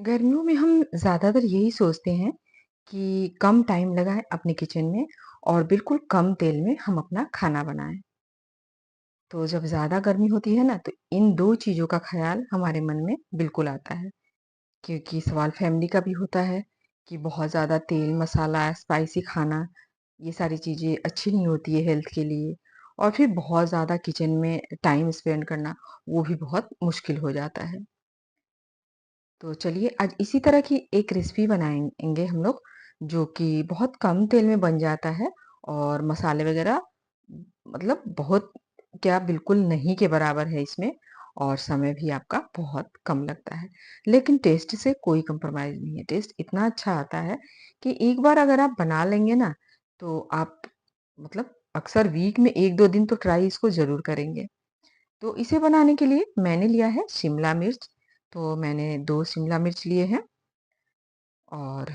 गर्मियों में हम ज़्यादातर यही सोचते हैं कि कम टाइम लगाएँ अपने किचन में और बिल्कुल कम तेल में हम अपना खाना बनाएँ। तो जब ज़्यादा गर्मी होती है ना, तो इन 2 चीज़ों का ख़्याल हमारे मन में बिल्कुल आता है, क्योंकि सवाल फ़ैमिली का भी होता है कि बहुत ज़्यादा तेल, मसाला, स्पाइसी खाना, ये सारी चीज़ें अच्छी नहीं होती है हेल्थ के लिए और फिर बहुत ज़्यादा किचन में टाइम स्पेंड करना, वो भी बहुत मुश्किल हो जाता है। तो चलिए आज इसी तरह की एक रेसिपी बनाएँगे हम लोग, जो कि बहुत कम तेल में बन जाता है और मसाले वग़ैरह मतलब बहुत क्या बिल्कुल नहीं के बराबर है इसमें और समय भी आपका बहुत कम लगता है। लेकिन टेस्ट से कोई कॉम्प्रोमाइज़ नहीं है, टेस्ट इतना अच्छा आता है कि एक बार अगर आप बना लेंगे ना, तो आप मतलब अक्सर वीक में 1-2 दिन तो ट्राई इसको ज़रूर करेंगे। तो इसे बनाने के लिए मैंने लिया है शिमला मिर्च, तो मैंने 2 शिमला मिर्च लिए हैं और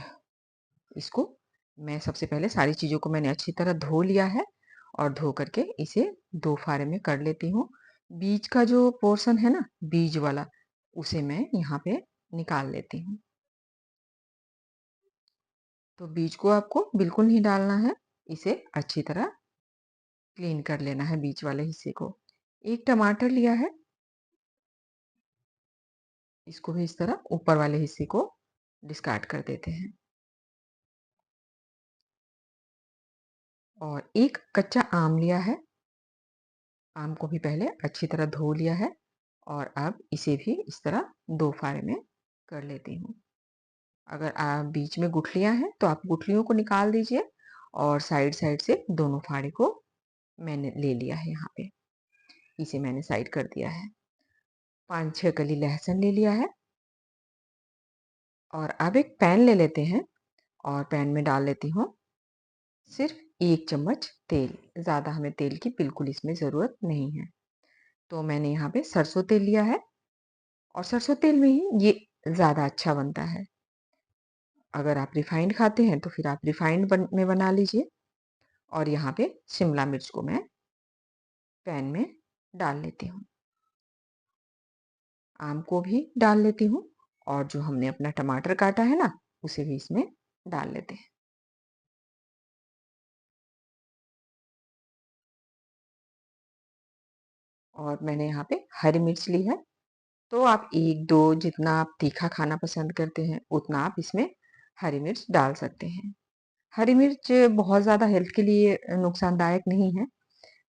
इसको मैं सबसे पहले सारी चीज़ों को मैंने अच्छी तरह धो लिया है और धो करके इसे 2 फाड़े में कर लेती हूँ। बीज का जो पोर्शन है ना, बीज वाला, उसे मैं यहाँ पे निकाल लेती हूँ। तो बीज को आपको बिल्कुल नहीं डालना है, इसे अच्छी तरह क्लीन कर लेना है बीज वाले हिस्से को। 1 टमाटर लिया है, इसको भी इस तरह ऊपर वाले हिस्से को डिस्कार्ड कर देते हैं। और 1 कच्चा आम लिया है, आम को भी पहले अच्छी तरह धो लिया है और अब इसे भी इस तरह 2 फाड़े में कर लेती हूँ। अगर बीच में गुठलियाँ हैं तो आप गुठलियों को निकाल दीजिए और साइड-साइड से दोनों फाड़े को मैंने ले लिया है यहाँ पे, इसे मैंने साइड कर दिया है। 5-6 कली लहसुन ले लिया है और अब एक पैन ले लेते हैं और पैन में डाल लेती हूँ सिर्फ़ 1 चम्मच तेल, ज़्यादा हमें तेल की बिल्कुल इसमें ज़रूरत नहीं है। तो मैंने यहाँ पे सरसों तेल लिया है और सरसों तेल में ही ये ज़्यादा अच्छा बनता है। अगर आप रिफाइंड खाते हैं तो फिर आप रिफाइंड में बना लीजिए और यहाँ पे शिमला मिर्च को मैं पैन में डाल लेती हूँ। आम को भी डाल लेती हूँ और जो हमने अपना टमाटर काटा है ना, उसे भी इसमें डाल लेते हैं। और मैंने यहाँ पे हरी मिर्च ली है, तो आप 1-2 जितना आप तीखा खाना पसंद करते हैं, उतना आप इसमें हरी मिर्च डाल सकते हैं। हरी मिर्च बहुत ज़्यादा हेल्थ के लिए नुकसानदायक नहीं है,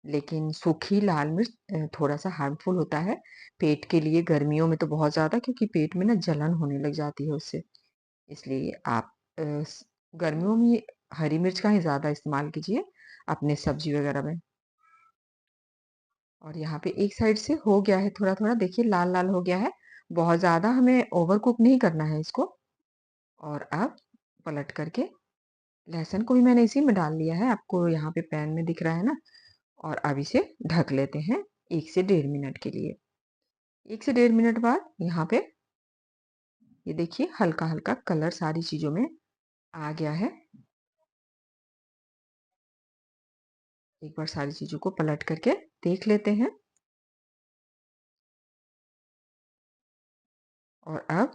लेकिन सूखी लाल मिर्च थोड़ा-सा हार्मफुल होता है पेट के लिए गर्मियों में तो बहुत ज़्यादा, क्योंकि पेट में ना जलन होने लग जाती है उससे। इसलिए आप अ, स गर्मियों में हरी मिर्च का ही ज़्यादा इस्तेमाल कीजिए अपने सब्ज़ी वग़ैरह में। और यहाँ पे एक साइड से हो गया है थोड़ा-थोड़ा, देखिए लाल-लाल हो गया है। बहुत ज़्यादा हमें ओवर कुक नहीं करना है इसको। और अब पलट करके लहसुन को भी मैंने इसी में डाल लिया है, आपको यहाँ पे पैन में दिख रहा है ना। और अब इसे ढक लेते हैं 1 से डेढ़ मिनट के लिए। 1 से डेढ़ मिनट बाद यहाँ पे ये देखिए हल्का-हल्का कलर सारी चीज़ों में आ गया है। एक बार सारी चीज़ों को पलट करके देख लेते हैं और अब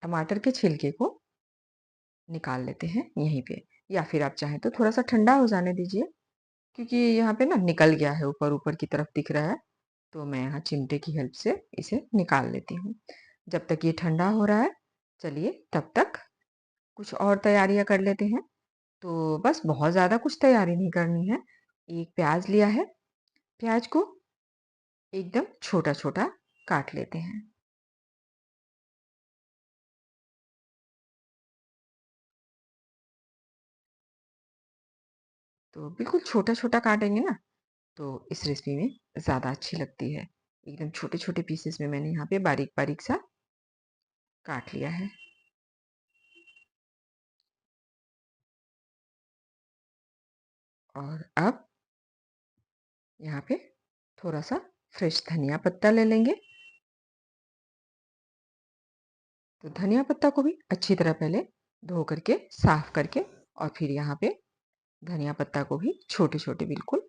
टमाटर के छिलके को निकाल लेते हैं यहीं पे, या फिर आप चाहें तो थोड़ा-सा ठंडा हो जाने दीजिए, क्योंकि यहाँ पे ना निकल गया है, ऊपर-ऊपर की तरफ दिख रहा है, तो मैं यहाँ चिमटे की हेल्प से इसे निकाल लेती हूँ। जब तक ये ठंडा हो रहा है, चलिए तब तक कुछ और तैयारियाँ कर लेते हैं। तो बस बहुत ज़्यादा कुछ तैयारी नहीं करनी है। एक प्याज़ लिया है, प्याज़ को एकदम छोटा-छोटा काट लेते हैं। तो बिल्कुल छोटा-छोटा काटेंगे ना, तो इस रेसिपी में ज़्यादा अच्छी लगती है। एकदम छोटे-छोटे पीसेस में मैंने यहाँ पे बारीक-बारीक सा काट लिया है। और अब यहाँ पे थोड़ा-सा फ्रेश धनिया पत्ता ले लेंगे। तो धनिया पत्ता को भी अच्छी तरह पहले धो करके, साफ करके और फिर यहाँ पे धनिया पत्ता को भी छोटे-छोटे बिल्कुल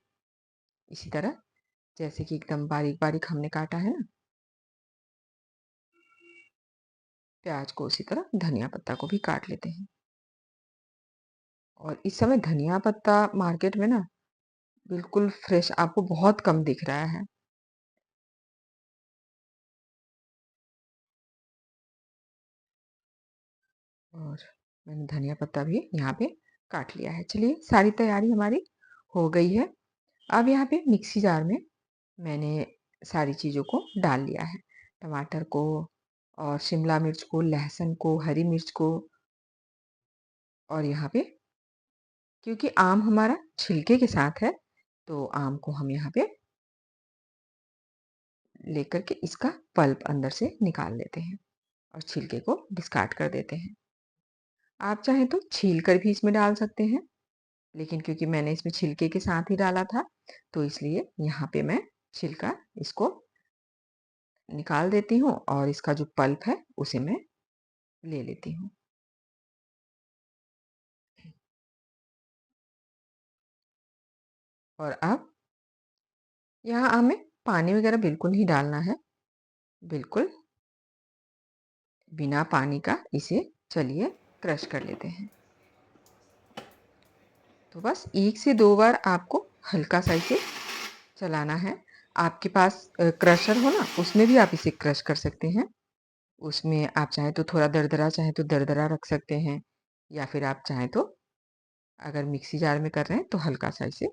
इसी तरह जैसे कि एकदम बारीक-बारीक हमने काटा है ना, प्याज को उसी तरह धनिया पत्ता को भी काट लेते हैं। और इस समय धनिया पत्ता मार्केट में ना बिल्कुल फ्रेश आपको बहुत कम दिख रहा है। और मैंने धनिया पत्ता भी यहाँ पे काट लिया है। चलिए सारी तैयारी हमारी हो गई है। अब यहाँ पे मिक्सी जार में मैंने सारी चीज़ों को डाल लिया है। टमाटर को और शिमला मिर्च को, लहसुन को, हरी मिर्च को और यहाँ पे क्योंकि आम हमारा छिलके के साथ है, तो आम को हम यहाँ पे लेकर के इसका पल्प अंदर से निकाल लेते हैं और छिलके को डिस्कार्ड कर देते हैं। आप चाहें तो छील कर भी इसमें डाल सकते हैं, लेकिन क्योंकि मैंने इसमें छिलके के साथ ही डाला था, तो इसलिए यहाँ पे मैं छिलका इसको निकाल देती हूँ और इसका जो पल्प है, उसे मैं ले लेती हूँ। और अब यहाँ हमें पानी वगैरह बिल्कुल नहीं डालना है, बिल्कुल बिना पानी का इसे चलिए क्रश कर लेते हैं। तो बस 1 से 2 बार आपको हल्का-सा इसे चलाना है। आपके पास क्रशर हो ना, उसमें भी आप इसे क्रश कर सकते हैं। उसमें आप चाहें तो थोड़ा दरदरा, चाहें तो दरदरा रख सकते हैं या फिर आप चाहें तो अगर मिक्सी जार में कर रहे हैं, तो हल्का-सा इसे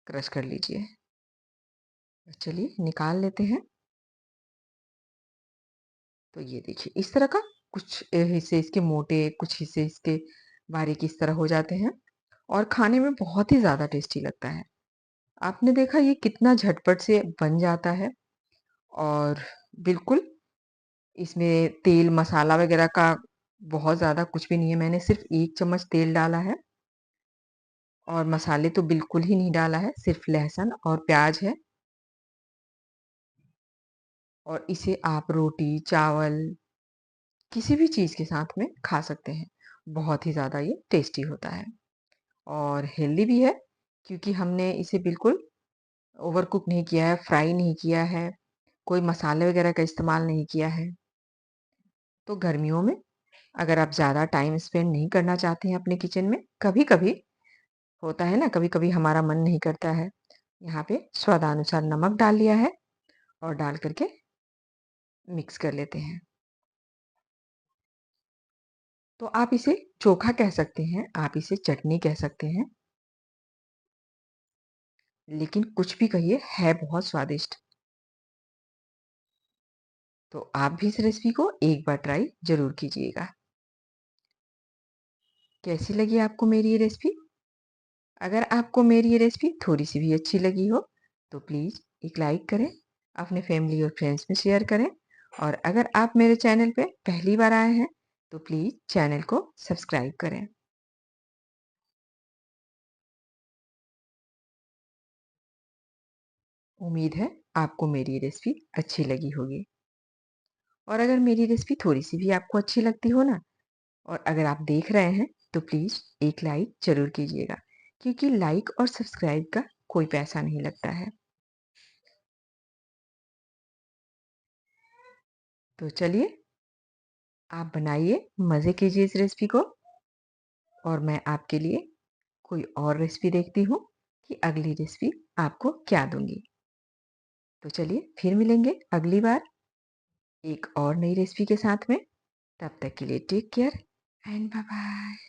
क्रश कर लीजिए। चलिए निकाल लेते हैं। तो ये देखिए इस तरह का कुछ हिस्से इसके मोटे, कुछ हिस्से इसके बारीक इस तरह हो जाते हैं और खाने में बहुत ही ज़्यादा टेस्टी लगता है। आपने देखा ये कितना झटपट से बन जाता है और बिल्कुल इसमें तेल मसाला वगैरह का बहुत ज़्यादा कुछ भी नहीं है। मैंने सिर्फ़ 1 चम्मच तेल डाला है और मसाले तो बिल्कुल ही नहीं डाला है, सिर्फ़ लहसुन और प्याज़ है और इसे आप रोटी, चावल किसी भी चीज़ के साथ में खा सकते हैं। बहुत ही ज़्यादा ये टेस्टी होता है और हेल्दी भी है क्योंकि हमने इसे बिल्कुल ओवरकुक नहीं किया है, फ्राई नहीं किया है, कोई मसाले वगैरह का इस्तेमाल नहीं किया है। तो गर्मियों में अगर आप ज़्यादा टाइम स्पेंड नहीं करना चाहते हैं अपने किचन में, कभी-कभी होता है ना, कभी-कभी हमारा मन नहीं करता है। यहाँ पे स्वादानुसार नमक डाल लिया है और डाल कर के मिक्स कर लेते हैं। तो आप इसे चोखा कह सकते हैं, आप इसे चटनी कह सकते हैं, लेकिन कुछ भी कहिए है बहुत स्वादिष्ट। तो आप भी इस रेसिपी को एक बार ट्राई ज़रूर कीजिएगा। कैसी लगी आपको मेरी ये रेसिपी? अगर आपको मेरी ये रेसिपी थोड़ी-सी भी अच्छी लगी हो, तो प्लीज़ एक लाइक करें, अपने फैमिली और फ्रेंड्स में शेयर करें और अगर आप मेरे चैनल पे पहली बार आए हैं, तो प्लीज़ चैनल को सब्सक्राइब करें। उम्मीद है आपको मेरी ये रेसिपी अच्छी लगी होगी और अगर मेरी रेसिपी थोड़ी-सी भी आपको अच्छी लगती हो ना और अगर आप देख रहे हैं, तो प्लीज़ एक लाइक ज़रूर कीजिएगा क्योंकि लाइक और सब्सक्राइब का कोई पैसा नहीं लगता है। तो चलिए आप बनाइए, मज़े कीजिए इस रेसिपी को और मैं आपके लिए कोई और रेसिपी देखती हूँ कि अगली रेसिपी आपको क्या दूँगी। तो चलिए फिर मिलेंगे अगली बार एक और नई रेसिपी के साथ में। तब तक के लिए take care and bye bye.